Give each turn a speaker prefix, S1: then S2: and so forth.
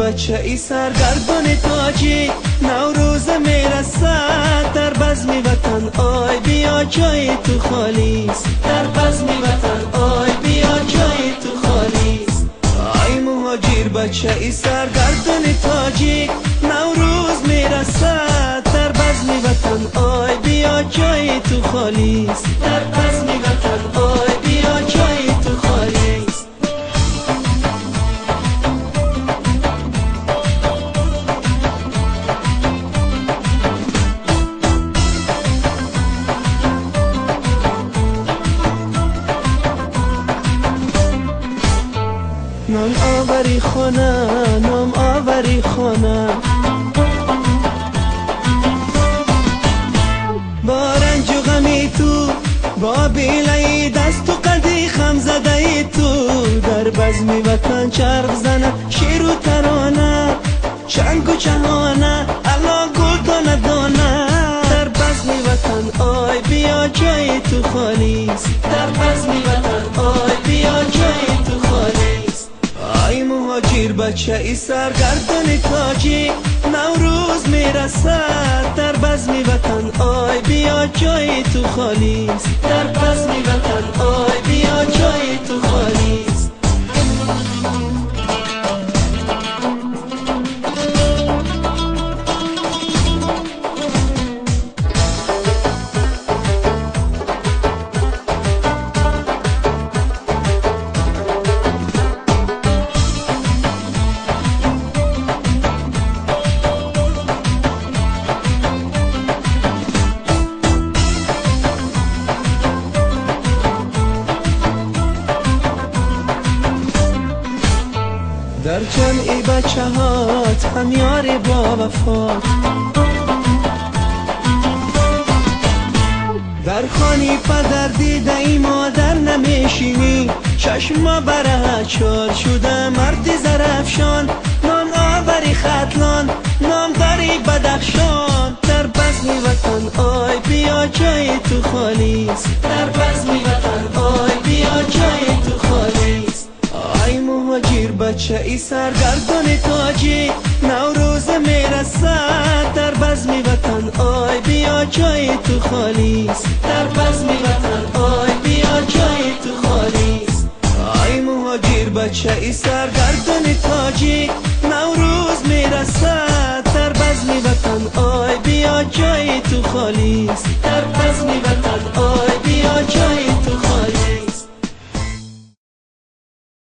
S1: بچه ای سرگردان تاجیک، نوروز میرسد در بزم وطن، آی بیا جای تو خالیست. در بزم وطن آی بیا جای تو خالیست. آی مهاجر بچه ای سرگردان تاجیک، نوروز میرسد در بزم وطن، آی بیا جای تو خالیست. در بزم وطن آی بیا جای تو خالیست. نام آوری خانه، نام آوری خانه، با رنج و غمی تو، با بیلای دست و قدی خم زده تو، در بزم وطن چرخ زنه شیر و ترانه، چنگ و چهانه الا گل دانه دانه. در بزم وطن آی بیا جای تو خالیست. در بزم وطن آی بیا جای تو خالیست. آی مهاجر بچه ای سرگردان تاجیک، نوروز میرسد در بزم وطن، آی بیا جای تو خالیست. در بزم وطن آی بیا جای تو خالیست. در جمعی بچه هات هم یار با وفات، در خانی پدر دیده ای مادر نمیشینی، چشما بره چار شده مردی زرفشان، نام آوری خطلان نام داری بدخشان. در بزم وطن آی بیا جای تو خالیست. در بزم وطن آی بیا جای تو خالیست. آی مهاجر بچه ای سرگردان تاجیک، نوروز میرسد در بزم وطن، آی بیا جای تو خالیست. در بزم وطن آی بیا جای تو خالیست. آی مهاجر بچه ای سرگردان تاجیک، نوروز میرسد در بزم وطن، آی بیا جای تو خالیست. در بزم وطن